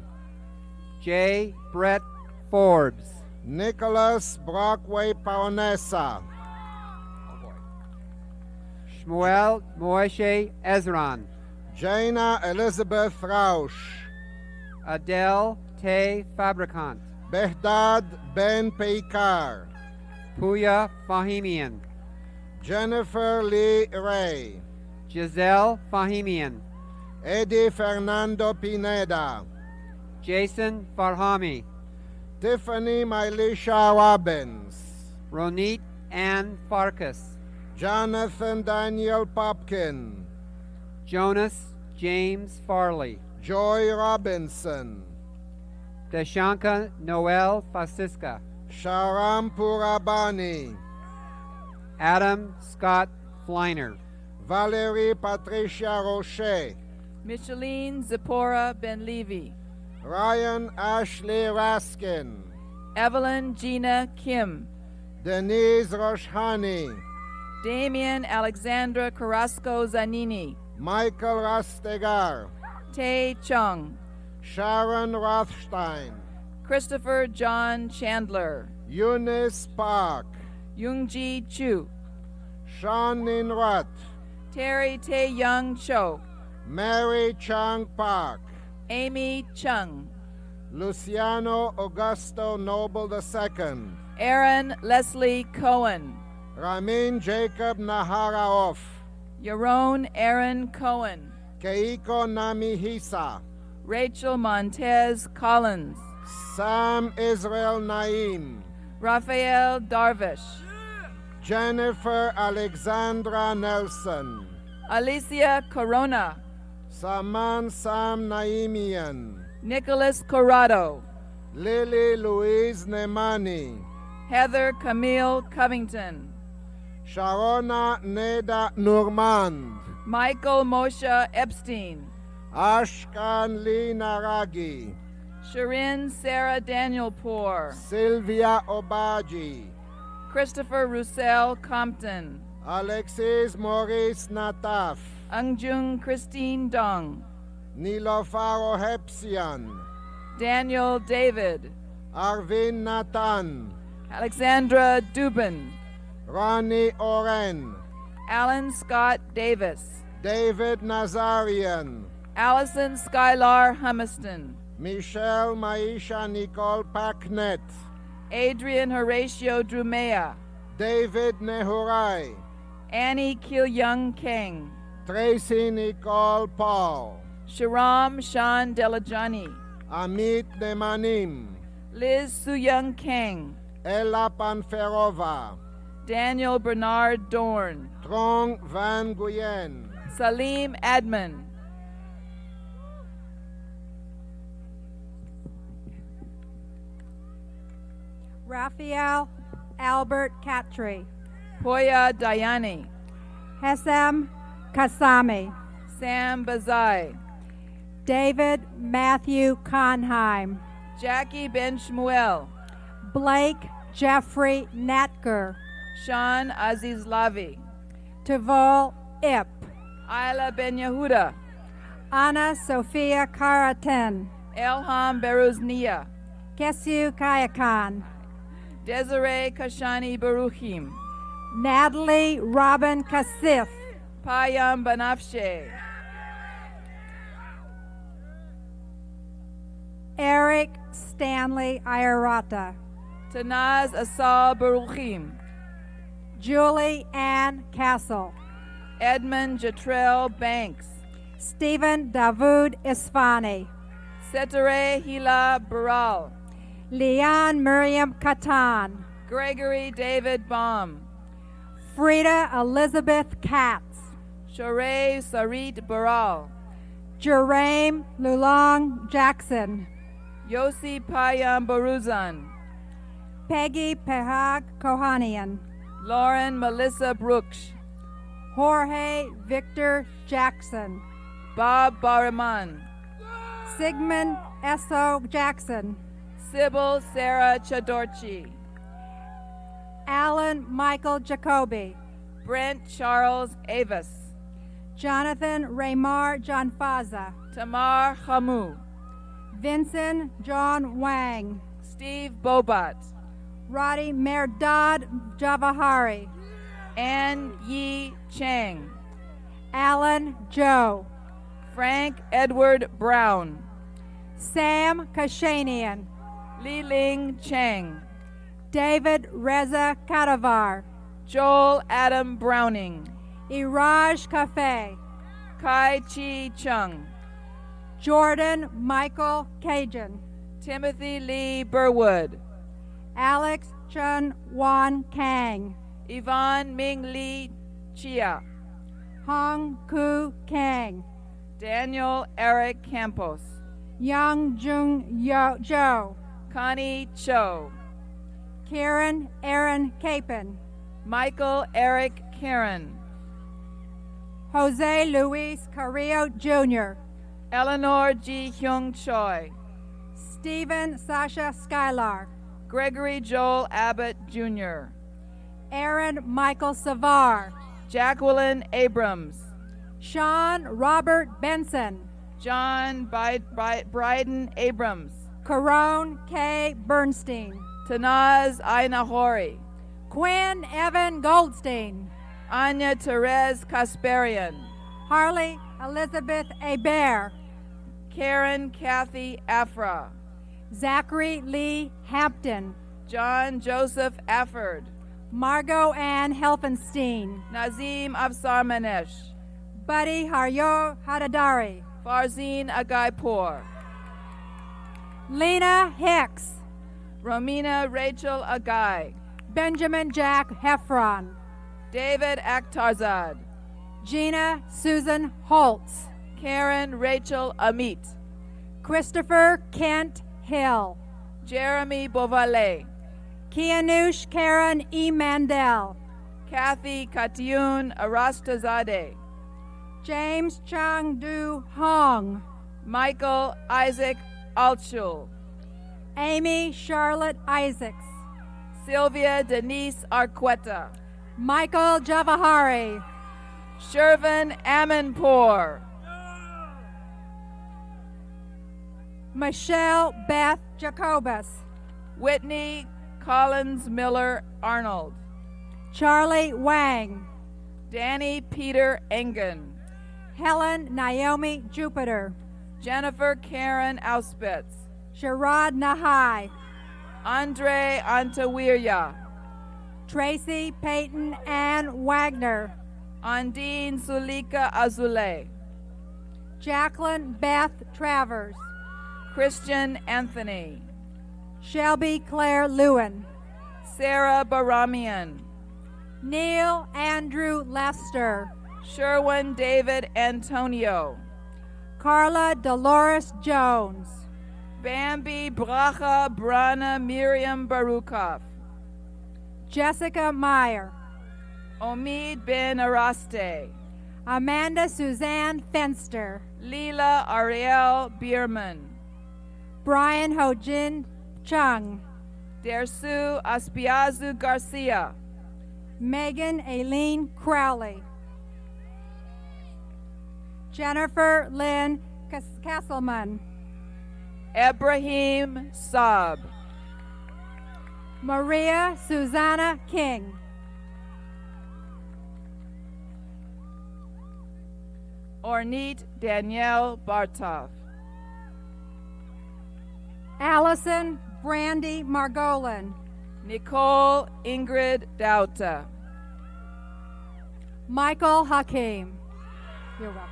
J. Brett Forbes,
Nicholas Brockway Paonesa,
Shmuel Moeshe Ezran,
Jaina Elizabeth Rausch,
Adele Tay Fabricant,
Behdad Ben Peikar,
Puya Fahimian,
Jennifer Lee Ray,
Giselle Fahimian,
Eddie Fernando Pineda,
Jason Farhami,
Tiffany Mylisha Robbins,
Ronit Ann Farkas,
Jonathan Daniel Popkin,
Jonas James Farley,
Joy Robinson,
Deshanka Noel Fasiska,
Sharam Purabani,
Adam Scott Fleiner,
Valerie Patricia Roche,
Micheline Zipporah Ben-Levy,
Ryan Ashley Raskin,
Evelyn Gina Kim,
Denise Roshani,
Damian Alexandra Carrasco Zanini,
Michael Rastegar,
Tae Chung,
Sharon Rothstein,
Christopher John Chandler,
Eunice Park,
Youngji Chu,
Sean Ninrat,
Terry Tae Young Cho,
Mary Chang Park,
Amy Chung,
Luciano Augusto Noble II,
Aaron Leslie Cohen,
Ramin Jacob Naharaof,
Yaron Aaron Cohen,
Keiko Namihisa,
Rachel Montez Collins,
Sam Israel Naim,
Raphael Darvish,
Jennifer Alexandra Nelson,
Alicia Corona,
Saman Sam Naimian,
Nicholas Corrado,
Lily Louise Nemani,
Heather Camille Covington,
Sharona Neda Nurmand,
Michael Moshe Epstein,
Ashkan Lee Naragi,
Shirin Sarah Danielpour,
Sylvia Obaji,
Christopher Roussel Compton,
Alexis Maurice Nataf,
Angjung Christine Dong,
Nilofar Ohepsian,
Daniel David,
Arvin Nathan,
Alexandra Dubin,
Ronnie Oren,
Alan Scott Davis,
David Nazarian,
Allison Skylar Humiston,
Michelle Maisha Nicole Packnet,
Adrian Horatio Drumea,
David Nehurai,
Annie Kilyoung Kang,
Tracy Nicole Paul,
Sharam Shan Delajani,
Amit Nemanim,
Liz Suyung Kang,
Ella Panferova,
Daniel Bernard Dorn,
Trong Van Guyen,
Salim Adman,
Raphael Albert Katri,
Poya Dayani,
Hesam Kasami,
Sam Bazai,
David Matthew Conheim,
Jackie Ben Shmuel,
Blake Jeffrey Natker,
Sean Aziz Lavi,
Tavol Ip,
Isla Ben Yehuda,
Anna Sophia Karaten,
Elham Beruznia,
Kesu Kayakan,
Desiree Kashani Baruchim,
Natalie Robin Kasif,
Payam Banafshe,
Eric Stanley Ayarata,
Tanaz Asal Baruchim,
Julie Ann Castle,
Edmund Jatrell Banks,
Stephen Davud Isfani,
Setere Hila Baral,
Leon Miriam Katan,
Gregory David Baum,
Frida Elizabeth Katz,
Shorey Sarit Baral,
Jerame Lulong Jackson,
Yossi Payam Baruzan,
Peggy Pehag Kohanian,
Lauren Melissa Brooks,
Jorge Victor Jackson,
Bob Baraman,
Sigmund Esso Jackson,
Sybil Sarah Chadorchi.
Alan Michael Jacoby,
Brent Charles Avis.
Jonathan Raymar Janfaza,
Tamar Hamu.
Vincent John Wang,
Steve Bobat.
Roddy Merdad Javahari,
Ann Yi Chang.
Alan Joe,
Frank Edward Brown.
Sam Kashanian,
Li Ling Chang.
David Reza Kadavar,
Joel Adam Browning.
Iraj Cafe,
Kai Chi Chung.
Jordan Michael Cajun,
Timothy Lee Burwood.
Alex Chun Wan Kang,
Yvonne Ming Lee Chia.
Hong Ku Kang,
Daniel Eric Campos.
Young Jung Jo,
Connie Cho.
Karen Aaron Capon,
Michael Eric Karen.
Jose Luis Carrillo Jr.,
Eleanor Ji Hyung Choi.
Stephen Sasha Skylar,
Gregory Joel Abbott Jr.
Aaron Michael Savar,
Jacqueline Abrams.
Sean Robert Benson,
John Bryden Abrams.
Caron K. Bernstein,
Tanaz Ainahori.
Quinn Evan Goldstein,
Anya Therese Kasparian.
Harley Elizabeth Hebert,
Karen Kathy Afra.
Zachary Lee Hampton,
John Joseph Afford.
Margot Ann Helfenstein,
Nazim Afsarmanesh.
Buddy Haryo Hadadari,
Farzeen Agaipour.
Lena Hicks,
Romina Rachel Agai.
Benjamin Jack Heffron,
David Akhtarzad.
Gina Susan Holtz,
Karen Rachel Amit.
Christopher Kent Hill,
Jeremy Bovalet.
Kianush Karen E. Mandel,
Kathy Katyun Arastazadeh.
James Chang Du Hong,
Michael Isaac Altschul.
Amy Charlotte Isaacs,
Sylvia Denise Arqueta.
Michael Javahari,
Shervin Amanpour.
Michelle Beth Jacobus,
Whitney Collins Miller Arnold.
Charlie Wang,
Danny Peter Engen.
Helen Naomi Jupiter,
Jennifer Karen Auspitz.
Sherrod Nahai,
Andre Antawirya.
Tracy Peyton Ann Wagner,
Andine Sulika Azule.
Jacqueline Beth Travers,
Christian Anthony.
Shelby Claire Lewin,
Sarah Baramian.
Neil Andrew Lester,
Sherwin David Antonio.
Carla Dolores Jones,
Bambi Bracha Brana Miriam Barukoff.
Jessica Meyer,
Omid Ben Araste.
Amanda Suzanne Fenster,
Leela Ariel Bierman.
Brian Hojin Chung,
Dersu Aspiazu Garcia.
Megan Aileen Crowley, Jennifer Lynn Castleman,
Ibrahim Saab.
Maria Susanna King,
Ornit Danielle Bartov.
Allison Brandy Margolin,
Nicole Ingrid Dauta.
Michael Hakim. You're welcome.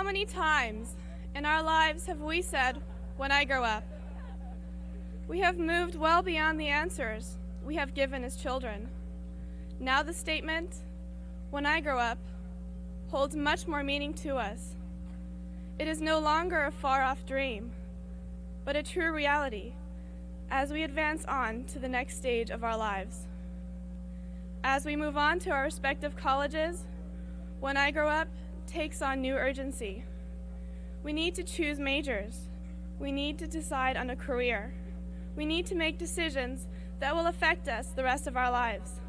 How many times in our lives have we said, "When I grow up"? We have moved well beyond the answers we have given as children. Now the statement, "When I grow up," holds much more meaning to us. It is no longer a far-off dream, but a true reality as we advance on to the next stage of our lives. As we move on to our respective colleges, "When I grow up" takes on new urgency. We need to choose majors. We need to decide on a career. We need to make decisions that will affect us the rest of our lives.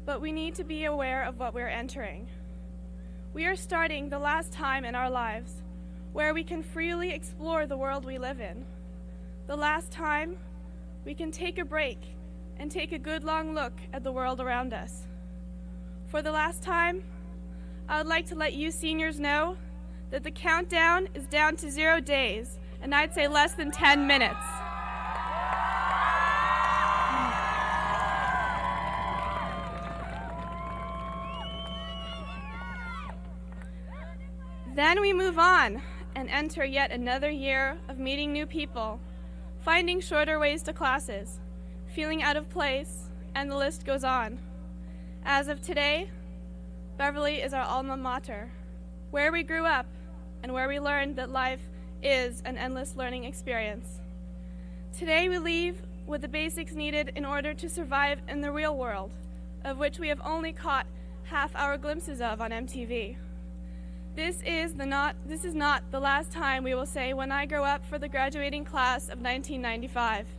But we need to be aware of what we're entering. We are starting the last time in our lives where we can freely explore the world we live in. The last time we can take a break and take a good long look at the world around us. For the last time, I would like to let you seniors know that the countdown is down to 0 days, and I'd say less than 10 minutes. Then we move on and enter yet another year of meeting new people, finding shorter ways to classes, feeling out of place, and the list goes on. As of today, Beverly is our alma mater, where we grew up and where we learned that life is an endless learning experience. Today we leave with the basics needed in order to survive in the real world, of which we have only caught half-hour glimpses of on MTV. This is not the last time we will say "when I grow up" for the graduating class of 1995.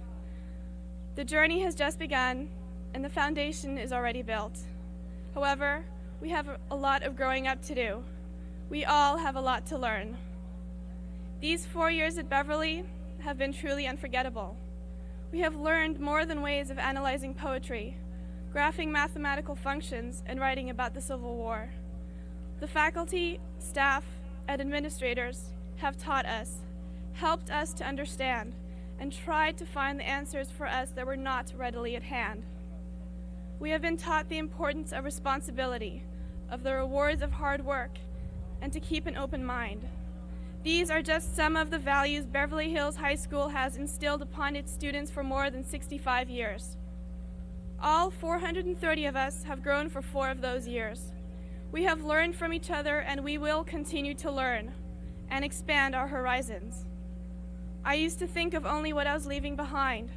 The journey has just begun, and the foundation is already built. However, we have a lot of growing up to do. We all have a lot to learn. These 4 years at Beverly have been truly unforgettable. We have learned more than ways of analyzing poetry, graphing mathematical functions, and writing about the Civil War. The faculty, staff, and administrators have taught us, helped us to understand, and tried to find the answers for us that were not readily at hand. We have been taught the importance of responsibility, of the rewards of hard work, and to keep an open mind. These are just some of the values Beverly Hills High School has instilled upon its students for more than 65 years. All 430 of us have grown for 4 of those years. We have learned from each other, and we will continue to learn and expand our horizons. I used to think of only what I was leaving behind,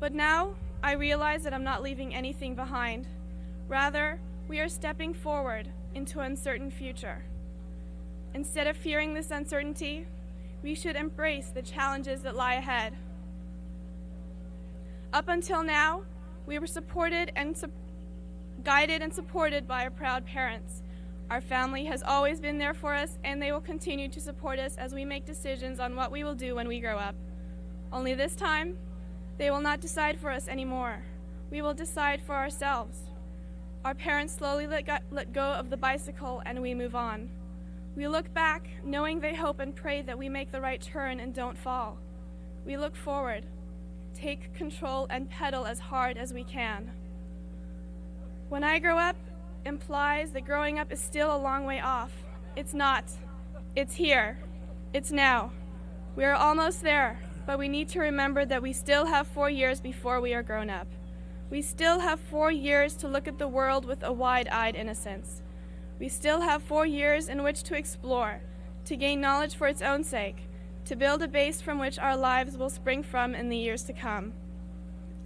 but now I realize that I'm not leaving anything behind. Rather, we are stepping forward into an uncertain future. Instead of fearing this uncertainty, we should embrace the challenges that lie ahead. Up until now, we were supported and guided and supported by our proud parents. Our family has always been there for us, and they will continue to support us as we make decisions on what we will do when we grow up. Only this time, they will not decide for us anymore. We will decide for ourselves. Our parents slowly let go of the bicycle, and we move on. We look back, knowing they hope and pray that we make the right turn and don't fall. We look forward, take control, and pedal as hard as we can. When I grow up implies that growing up is still a long way off. It's not. It's here. It's now. We are almost there, but we need to remember that we still have 4 years before we are grown up. We still have 4 years to look at the world with a wide-eyed innocence. We still have 4 years in which to explore, to gain knowledge for its own sake, to build a base from which our lives will spring from in the years to come.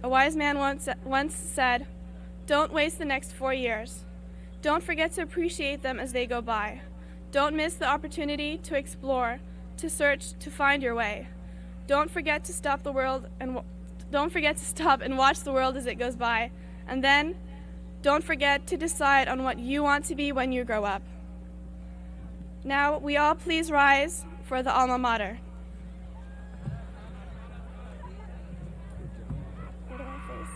A wise man once said, "Don't waste the next 4 years. Don't forget to appreciate them as they go by. Don't miss the opportunity to explore, to search, to find your way. Don't forget to stop and watch the world as it goes by. And then, don't forget to decide on what you want to be when you grow up." Now, we all please rise for the alma mater. Where do I face?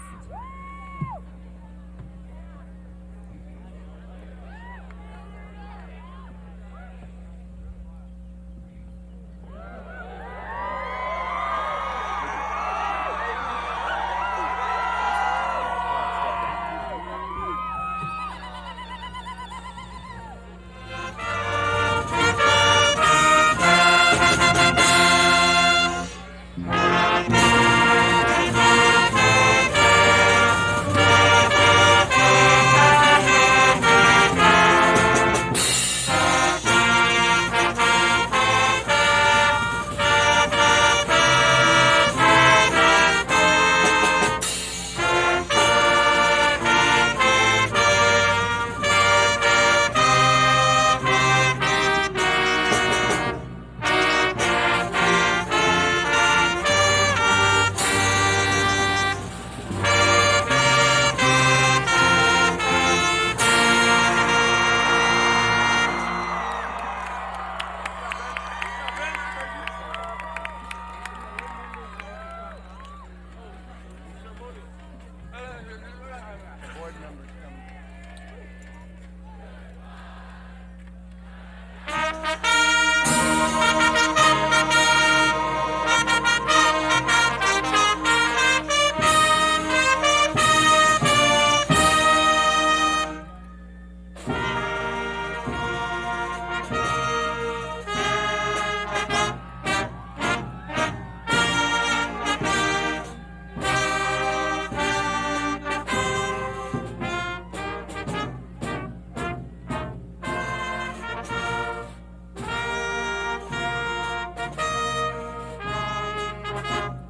Thank you.